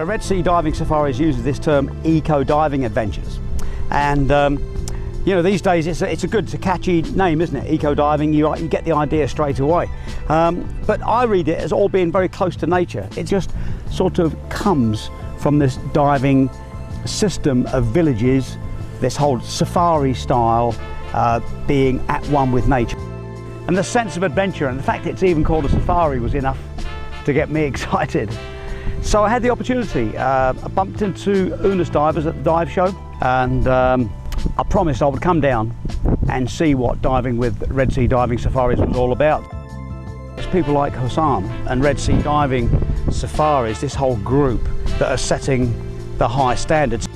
Red Sea Diving Safaris uses this term eco-diving adventures, and you know, these days it's a catchy name, isn't it? Eco-diving, you get the idea straight away. But I read it as all being very close to nature. It just sort of comes from this diving system of villages, this whole safari style, being at one with nature. And the sense of adventure, and the fact it's even called a safari, was enough to get me excited. So I had the opportunity. I bumped into Oonas divers at the dive show, and I promised I would come down and see what diving with Red Sea Diving Safaris was all about. It's people like Hussam and Red Sea Diving Safaris, this whole group, that are setting the high standards.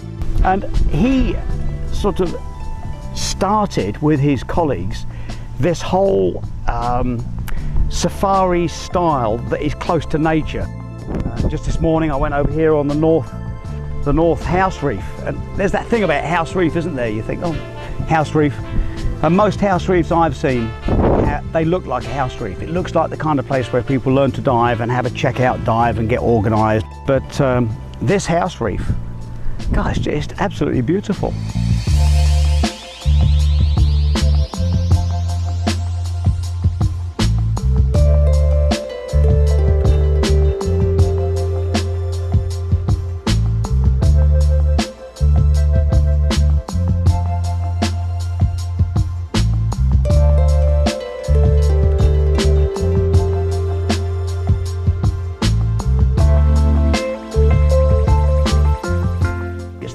And he sort of started with his colleagues this whole safari style that is close to nature. Just this morning I went over here on the North House Reef, and there's that thing about House Reef, isn't there? You think, oh, House Reef. And most house reefs I've seen, they look like a house reef. It looks like the kind of place where people learn to dive and have a checkout dive and get organised. But this house reef, gosh, it's just absolutely beautiful.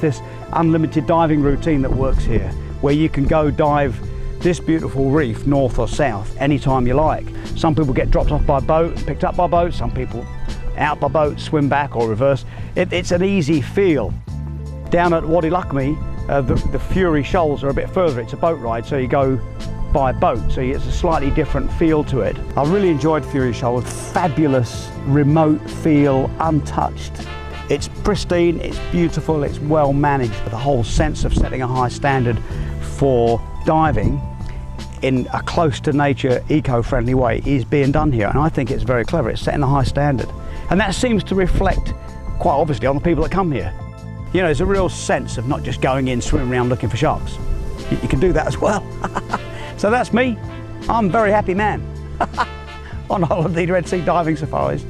This unlimited diving routine that works here, where you can go dive this beautiful reef north or south anytime you like. Some people get dropped off by boat, picked up by boat, some people out by boat, swim back or reverse. It's an easy feel. Down at Wadi Lakmi, the Fury Shoals are a bit further. It's a boat ride, so you go by boat, so it's a slightly different feel to it. I really enjoyed Fury Shoals. Fabulous remote feel, untouched. It's pristine, it's beautiful, it's well managed. The whole sense of setting a high standard for diving in a close to nature, eco-friendly way is being done here, and I think it's very clever. It's setting a high standard, and that seems to reflect quite obviously on the people that come here. You know, there's a real sense of not just going in, swimming around looking for sharks. You can do that as well. So that's me. I'm a very happy man on holiday Red Sea Diving Safaris.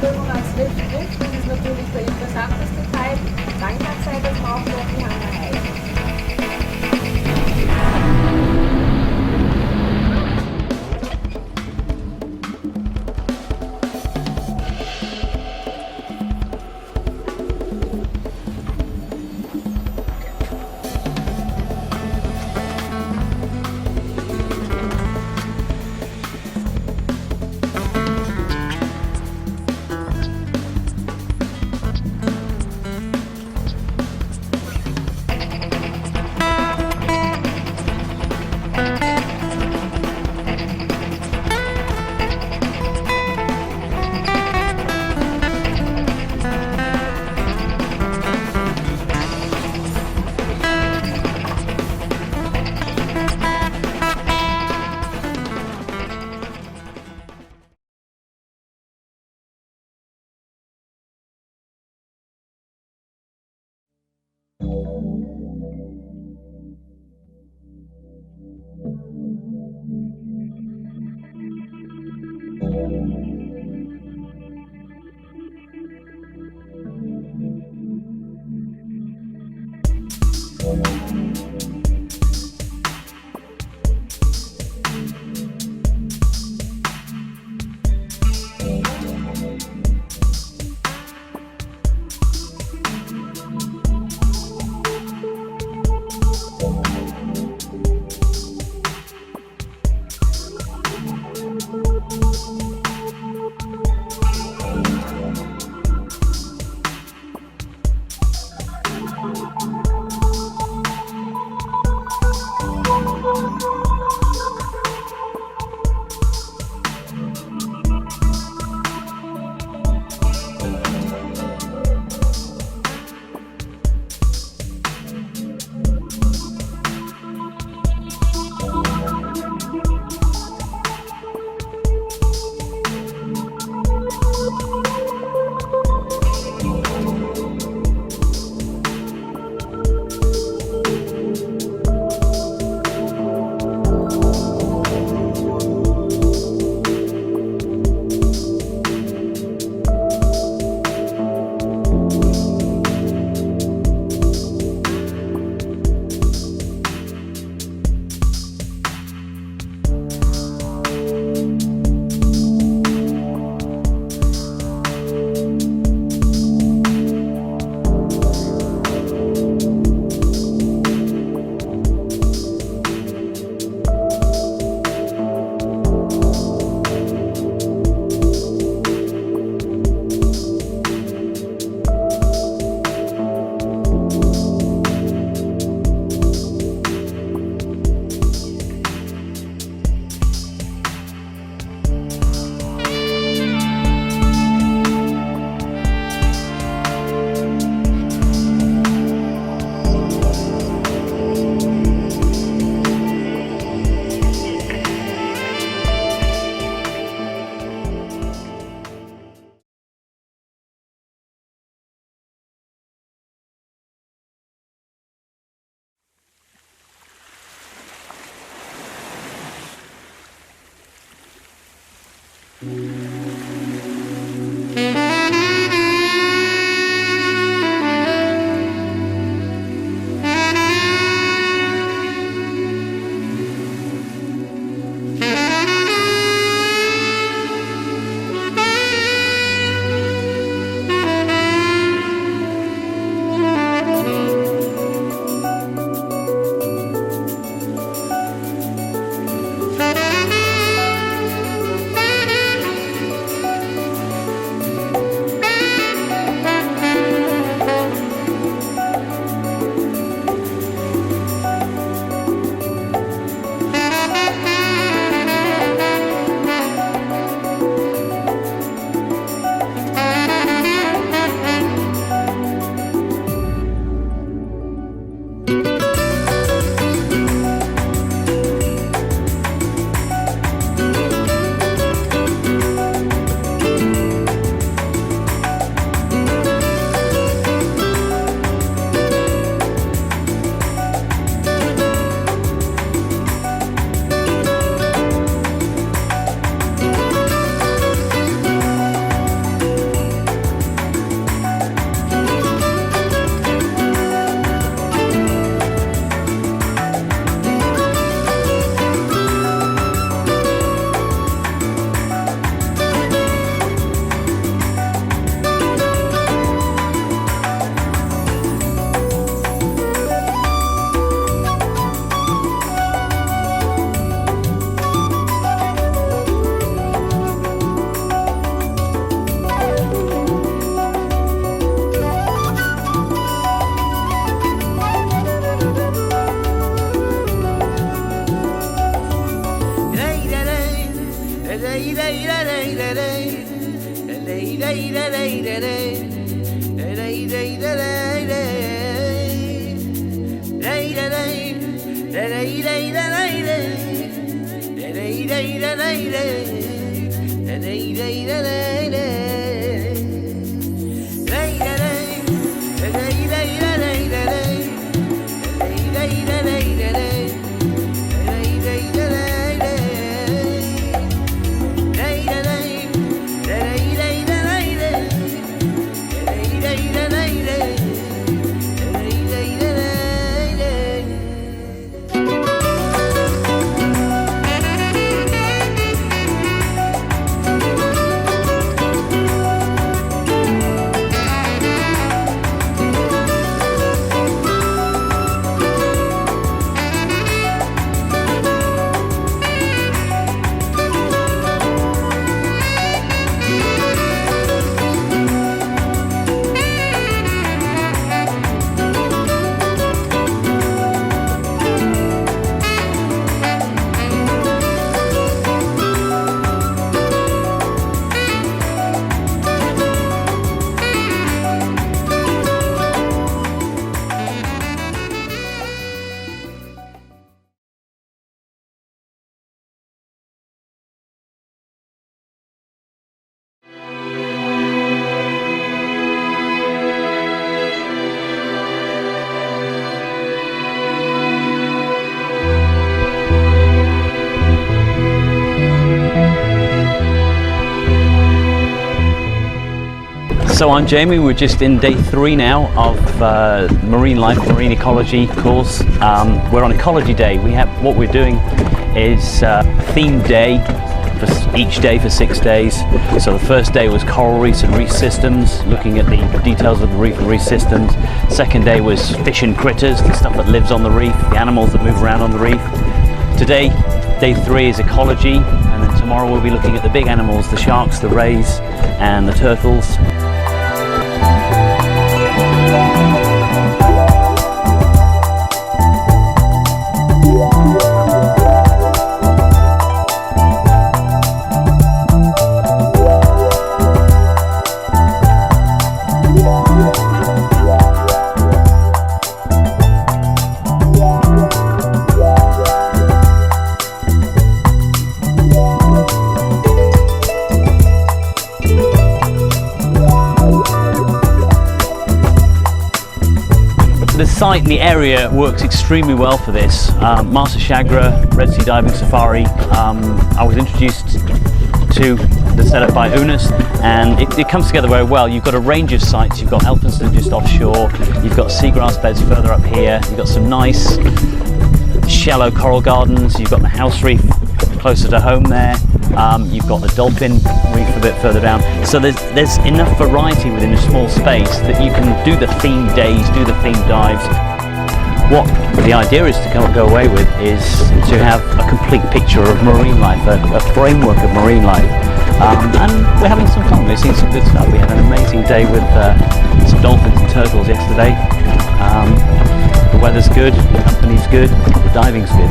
Oonas Egypt, das ist natürlich der interessanteste Teil. Dann kann es sein, dass wir auch dort die Hanger heißen. So I'm Jamie, we're just in day 3 now of marine life, marine ecology course. We're on ecology day. What we're doing is a themed day, for each day for 6 days. So the first day was coral reefs and reef systems, looking at the details of the reef and reef systems. Second day was fish and critters, the stuff that lives on the reef, the animals that move around on the reef. Today, day 3 is ecology, and then tomorrow we'll be looking at the big animals, the sharks, the rays, and the turtles. The site and the area works extremely well for this. Marsa Shagra, Red Sea Diving Safari. I was introduced to the setup by Oonas, and it comes together very well. You've got a range of sites. You've got Elphinstone just offshore, you've got seagrass beds further up here, you've got some nice shallow coral gardens, you've got the house reef closer to home there, you've got the dolphin reef a bit further down. So there's enough variety within a small space that you can do the themed days, do the themed dives. What the idea is to go away with is to have a complete picture of marine life, a framework of marine life. And we're having some fun, we've seen some good stuff. We had an amazing day with some dolphins and turtles yesterday. The weather's good, the company's good, the diving's good.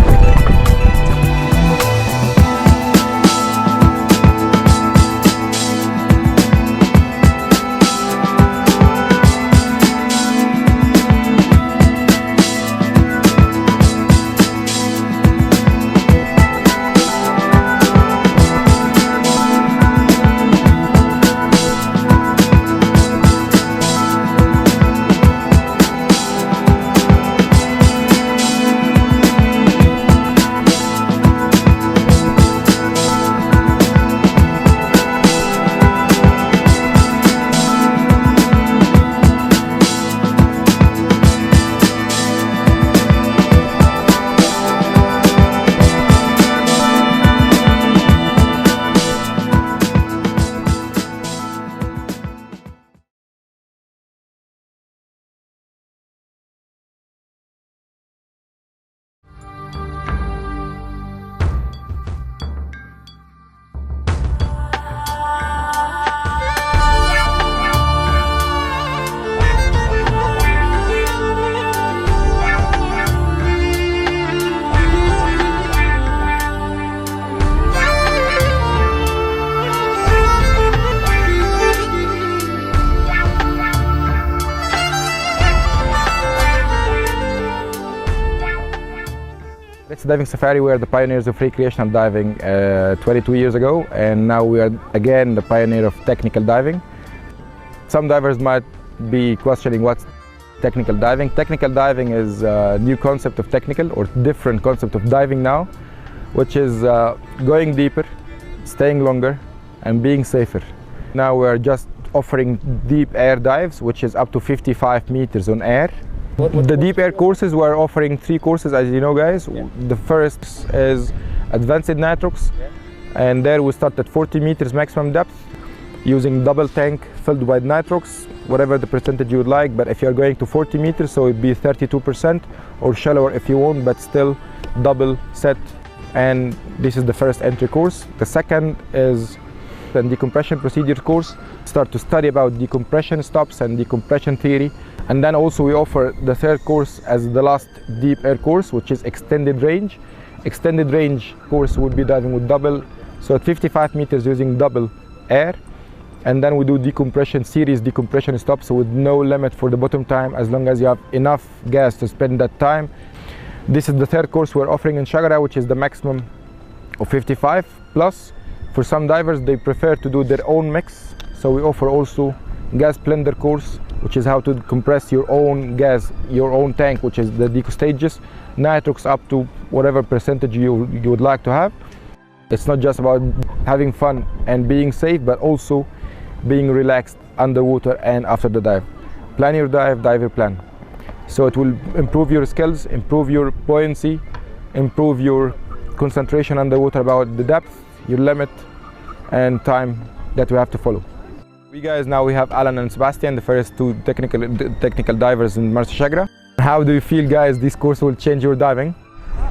Red Sea Diving Safari, we are the pioneers of recreational diving 22 years ago, and now we are again the pioneer of technical diving. Some divers might be questioning what's technical diving. Technical diving is a new concept of technical or different concept of diving now, which is going deeper, staying longer, and being safer. Now we are just offering deep air dives, which is up to 55 meters on air. The deep air courses, we're offering 3 courses, as you know, guys. Yeah. The first is advanced nitrox, and there we start at 40 meters maximum depth using double tank filled with nitrox, whatever the percentage you would like. But if you're going to 40 meters, so it'd be 32%, or shallower if you want, but still double set. And this is the first entry course. The second is the decompression procedure course. Start to study about decompression stops and decompression theory. And then also we offer the third course as the last deep air course, which is extended range. Extended range course would be diving with double, so at 55 meters using double air. And then we do decompression series, decompression stops, so with no limit for the bottom time, as long as you have enough gas to spend that time. This is the third course we're offering in Shagara, which is the maximum of 55 plus. For some divers, they prefer to do their own mix, so we offer also gas blender course, which is how to compress your own gas, your own tank, which is the deco stages, nitrox up to whatever percentage you would like to have. It's not just about having fun and being safe, but also being relaxed underwater and after the dive. Plan your dive, dive your plan. So it will improve your skills, improve your buoyancy, improve your concentration underwater about the depth, your limit, and time that we have to follow. We guys, now we have Alan and Sebastian, the first 2 technical divers in Marsa Chagra. How do you feel, guys, this course will change your diving?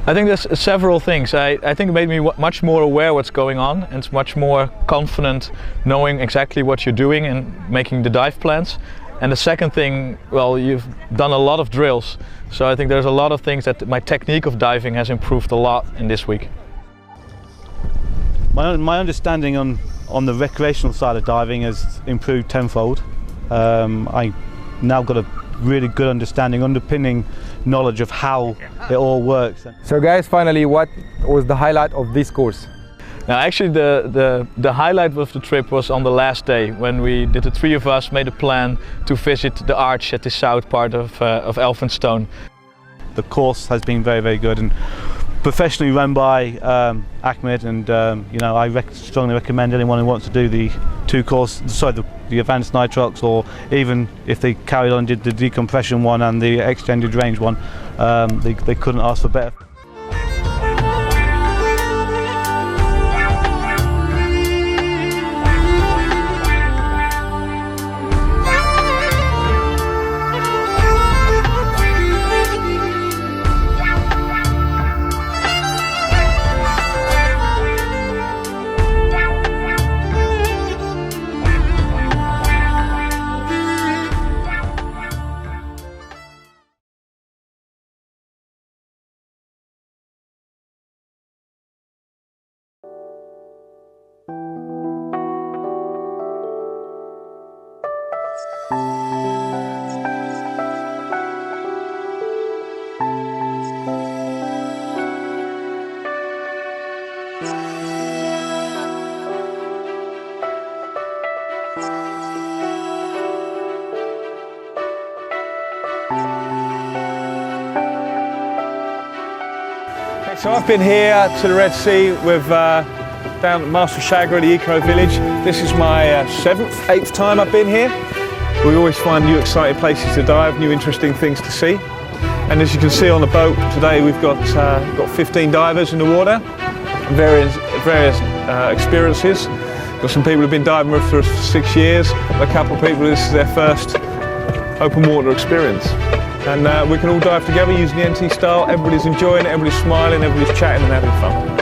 I think there's several things. I think it made me much more aware what's going on, and it's much more confident knowing exactly what you're doing and making the dive plans. And the second thing, well, you've done a lot of drills, so I think there's a lot of things that my technique of diving has improved a lot in this week. My understanding on the recreational side of diving has improved tenfold. I now got a really good understanding, underpinning knowledge of how it all works. So guys, finally, what was the highlight of this course? Now actually the highlight of the trip was on the last day, when the 3 of us made a plan to visit the arch at the south part of Elphinstone. The course has been very, very good and professionally run by Ahmed, and you know, I strongly recommend anyone who wants to do the advanced nitrox, or even if they carried on and did the decompression one and the extended range one, they couldn't ask for better. So I've been here to the Red Sea with down at Marsa Chagra, the eco village. This is my 7th, 8th time I've been here. We always find new exciting places to dive, new interesting things to see. And as you can see on the boat today, we've got 15 divers in the water, various experiences. Got some people who've been diving with us for 6 years. A couple of people, this is their first open water experience. And we can all dive together using the NT style. Everybody's enjoying it, everybody's smiling, everybody's chatting and having fun.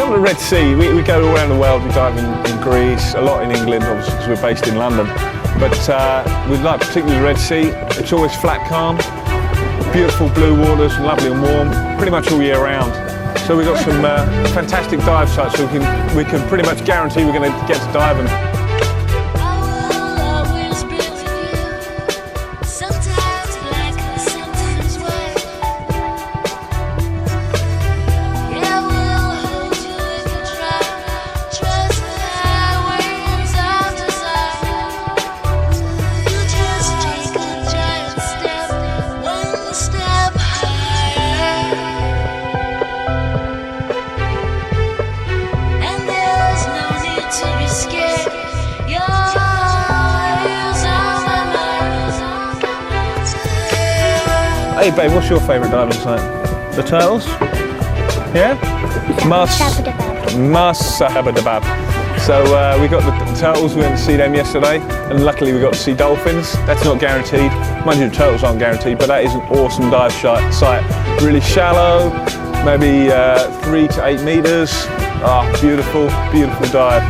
come to the Red Sea, we go all around the world. We dive in Greece, a lot in England, obviously because we're based in London. But we like particularly the Red Sea. It's always flat, calm, beautiful blue waters, lovely and warm, pretty much all year round. So we've got some fantastic dive sites, so we can pretty much guarantee we're going to get to dive them. Hey babe, what's your favourite diving site? The turtles? Yeah? Mas-Sahabadabab. So we got the turtles, we went to see them yesterday, and luckily we got to see dolphins. That's not guaranteed. Mind you, the turtles aren't guaranteed, but that is an awesome dive site. Really shallow, maybe 3 to 8 metres. Ah, beautiful, beautiful dive.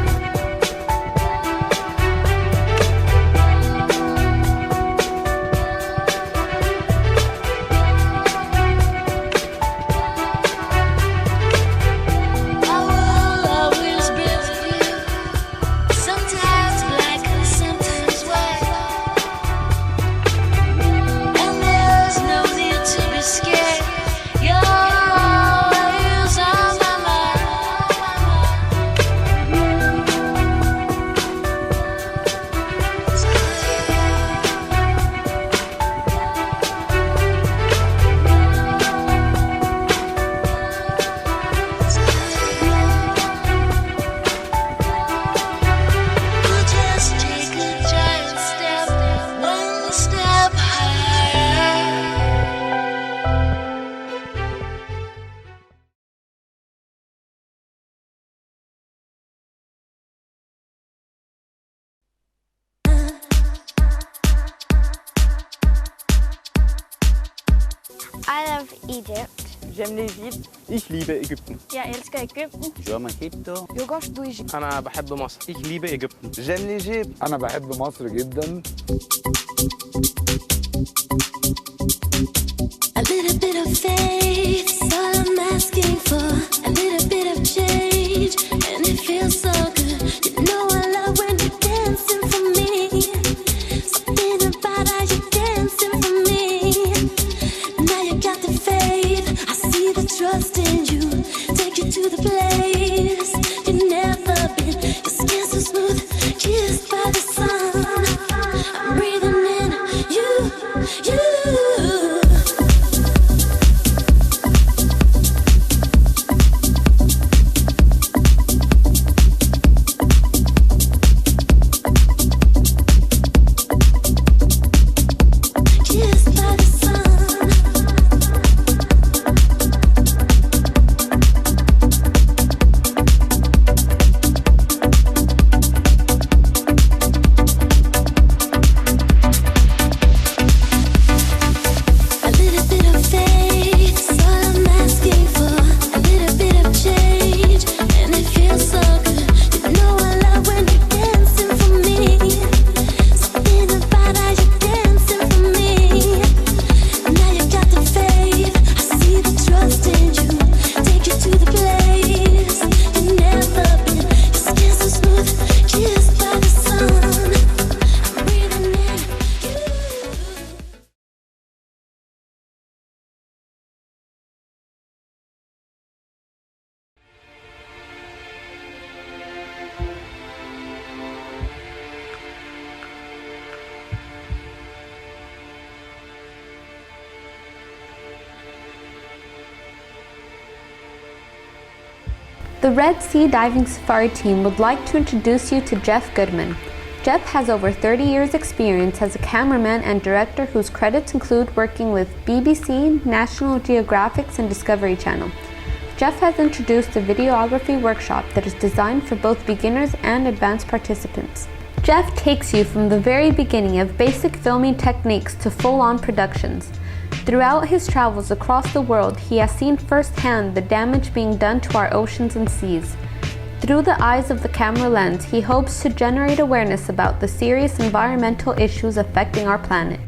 I love Egypt. J'aime l'Égypte. Ich liebe Ägypten. Jeg elsker Egypten. Yo amo Egipto. Eu gosto do Egito. أنا بحب مصر. Ich liebe Ägypten. J'aime l'Égypte. أنا بحب مصر جدا. A little bit of faith is all I'm asking for. A little bit of change, and it feels so good. You know I love when you're dancing for me. Something about how you're dancing for me. Now you got the faith, I see the trust in you. Take you to the place you've never been. Your skin so smooth, kissed by the sun. I'm breathing in you. The Red Sea Diving Safari team would like to introduce you to Jeff Goodman. Jeff has over 30 years experience as a cameraman and director whose credits include working with BBC, National Geographic and Discovery Channel. Jeff has introduced a videography workshop that is designed for both beginners and advanced participants. Jeff takes you from the very beginning of basic filming techniques to full-on productions. Throughout his travels across the world, he has seen firsthand the damage being done to our oceans and seas. Through the eyes of the camera lens, he hopes to generate awareness about the serious environmental issues affecting our planet.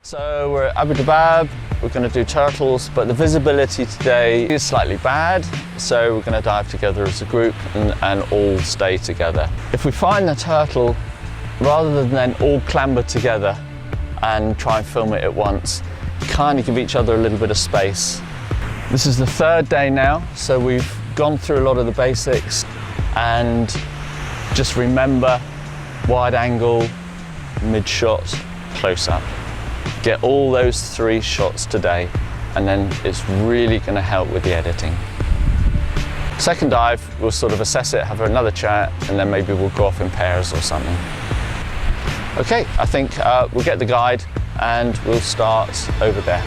So we're at Abu Dabab, we're going to do turtles, but the visibility today is slightly bad, so we're going to dive together as a group and all stay together. If we find the turtle, rather than then all clamber together and try and film it at once, kind of give each other a little bit of space. This is the third day now, so we've gone through a lot of the basics, and just remember wide angle, mid shot, close up. Get all those 3 shots today, and then it's really going to help with the editing. Second dive, we'll sort of assess it, have another chat, and then maybe we'll go off in pairs or something. Okay, I think we'll get the guide and we'll start over there.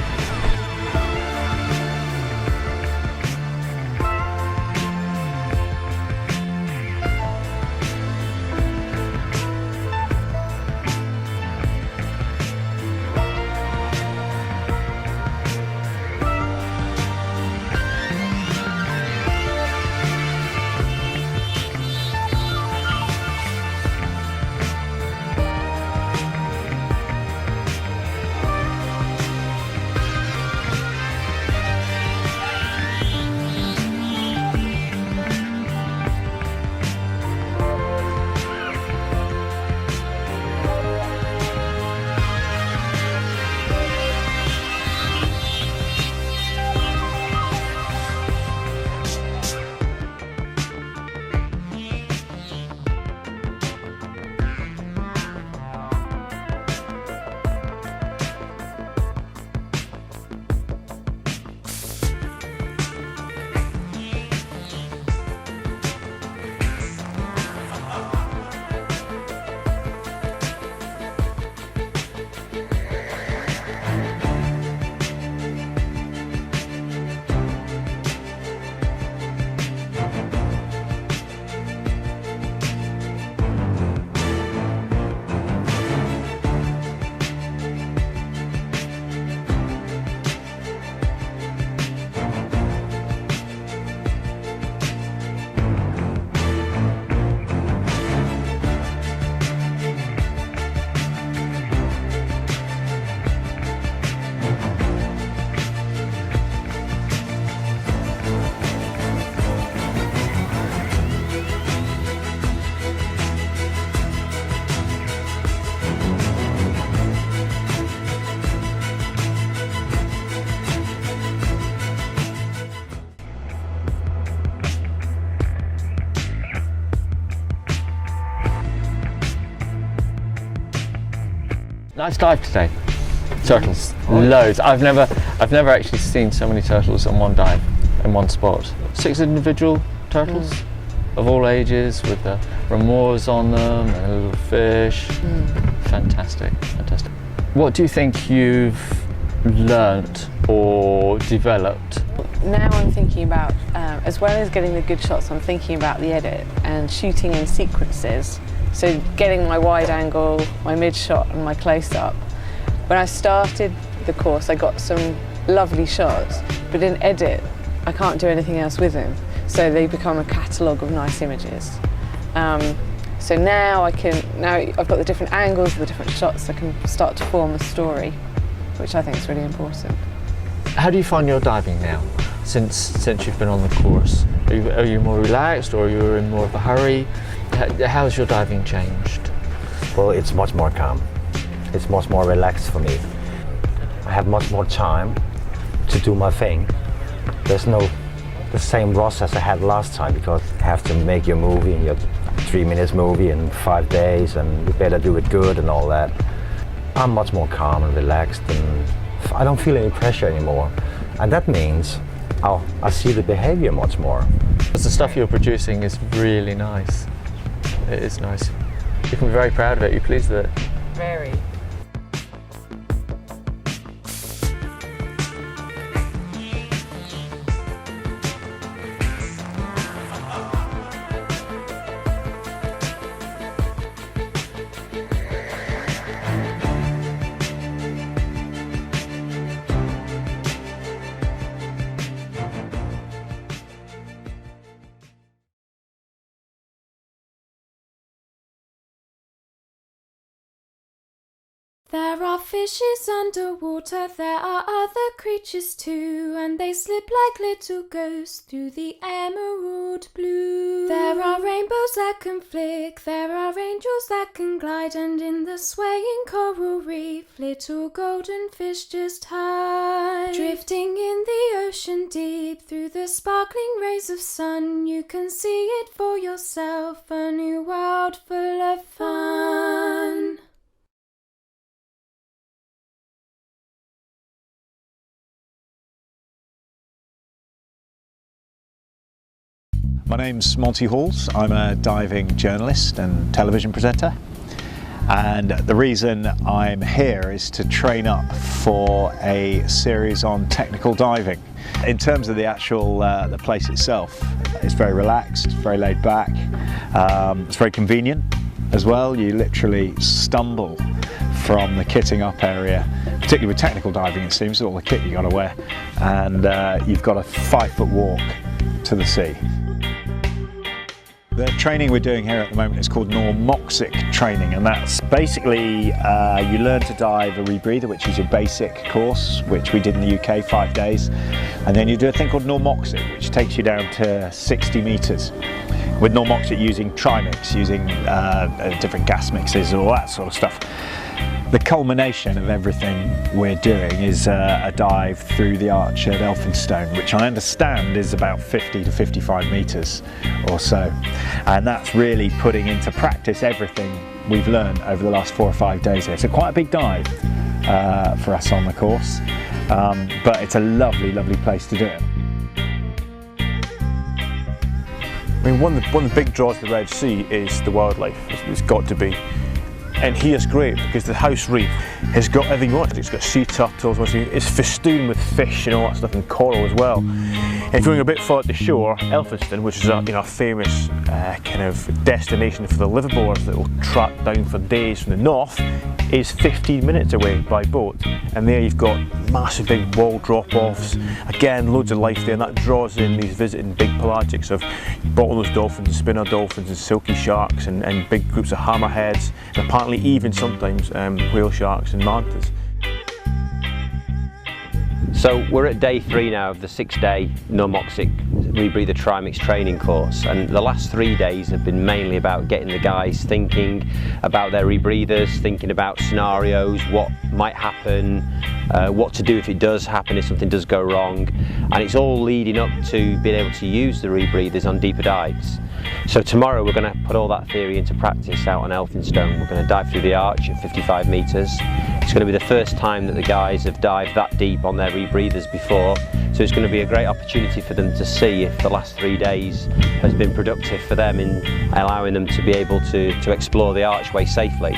Nice dive today. Turtles, loads. I've never actually seen so many turtles on one dive, in one spot. 6 individual turtles of all ages with the remores on them and a little fish. Fantastic, fantastic. What do you think you've learnt or developed? Now I'm thinking about, as well as getting the good shots, I'm thinking about the edit and shooting in sequences. So getting my wide angle, my mid shot and my close up. When I started the course I got some lovely shots, but in edit I can't do anything else with them. So they become a catalogue of nice images. So now I've got the different angles, the different shots, I can start to form a story, which I think is really important. How do you find your diving now, since you've been on the course? Are you more relaxed, or are you in more of a hurry? How's your diving changed? Well, it's much more calm. It's much more relaxed for me. I have much more time to do my thing. There's no the same rush as I had last time, because you have to make your movie, and your 3 minutes movie in 5 days, and you better do it good and all that. I'm much more calm and relaxed, and I don't feel any pressure anymore. And that means I see the behavior much more. The stuff you're producing is really nice. It is nice. You can be very proud of it. Are you pleased with it? Very. There are fishes underwater, there are other creatures too, and they slip like little ghosts through the emerald blue. There are rainbows that can flick, there are angels that can glide, and in the swaying coral reef, little golden fish just hide. Drifting in the ocean deep, through the sparkling rays of sun, you can see it for yourself, a new world full of fun. My name's Monty Halls. I'm a diving journalist and television presenter, and the reason I'm here is to train up for a series on technical diving. In terms of the actual the place itself, it's very relaxed, very laid back, it's very convenient as well. You literally stumble from the kitting up area, particularly with technical diving, it seems, with all the kit you got to wear, and you've got a 5-foot walk to the sea. The training we're doing here at the moment is called normoxic training, and that's basically you learn to dive a rebreather, which is your basic course, which we did in the UK, 5 days, and then you do a thing called normoxic, which takes you down to 60 metres. With normoxic using trimix, using different gas mixes, all that sort of stuff. The culmination of everything we're doing is a dive through the arch at Elphinstone, which I understand is about 50 to 55 metres or so. And that's really putting into practice everything we've learned over the last 4 or 5 days here. So quite a big dive for us on the course, but it's a lovely, lovely place to do it. I mean, one of the big draws of the Red Sea is the wildlife. It's got to be. And here's great because the house reef has got everything you want. It's got sea turtles, it's festooned with fish and all that stuff, and coral as well. And if you're going a bit further to shore, Elphinstone, which is a famous kind of destination for the liveaboards that will track down for days from the north, is 15 minutes away by boat. And there you've got massive big wall drop-offs, again loads of life there, and that draws in these visiting big pelagics of bottlenose dolphins and spinner dolphins and silky sharks and big groups of hammerheads, and apparently even sometimes whale sharks and mantas. So we're at day 3 now of the 6-day normoxic rebreather trimix training course, and the last 3 days have been mainly about getting the guys thinking about their rebreathers, thinking about scenarios, what might happen, what to do if it does happen, if something does go wrong, and it's all leading up to being able to use the rebreathers on deeper dives. So tomorrow we're going to put all that theory into practice out on Elphinstone. We're going to dive through the arch at 55 metres. It's going to be the first time that the guys have dived that deep on their rebreathers before, so it's going to be a great opportunity for them to see if the last 3 days has been productive for them in allowing them to be able to explore the archway safely.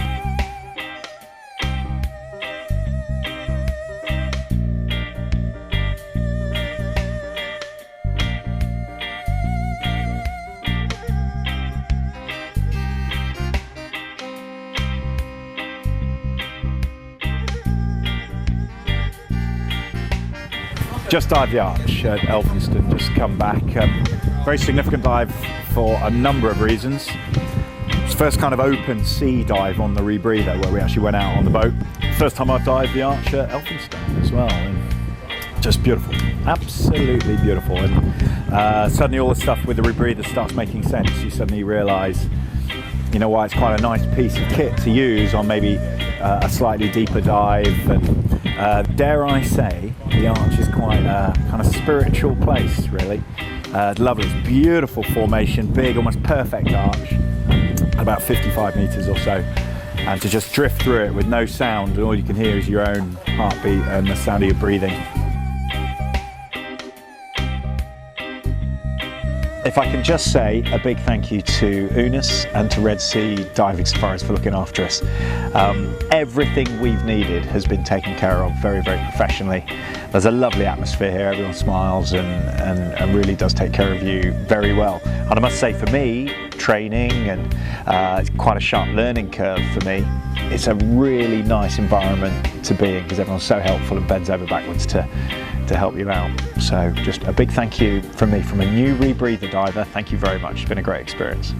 Just dived the arch at Elphinstone, just come back. Very significant dive for a number of reasons. It's the first kind of open sea dive on the rebreather where we actually went out on the boat. First time I've dived the arch at Elphinstone as well. And just beautiful, absolutely beautiful. And suddenly all the stuff with the rebreather starts making sense. You suddenly realise, you know, why it's quite a nice piece of kit to use on maybe a slightly deeper dive. And dare I say, the arch is quite a kind of spiritual place, really. Lovely, it's beautiful formation, big, almost perfect arch, about 55 metres or so. And to just drift through it with no sound, and all you can hear is your own heartbeat and the sound of your breathing. If I can just say a big thank you to Oonas and to Red Sea Diving Safaris for looking after us. Everything we've needed has been taken care of very, very professionally. There's a lovely atmosphere here, everyone smiles and really does take care of you very well. And I must say for me, training and it's quite a sharp learning curve for me. It's a really nice environment to be in because everyone's so helpful and bends over backwards to help you out. So just a big thank you from me, from a new rebreather diver. Thank you very much. It's been a great experience.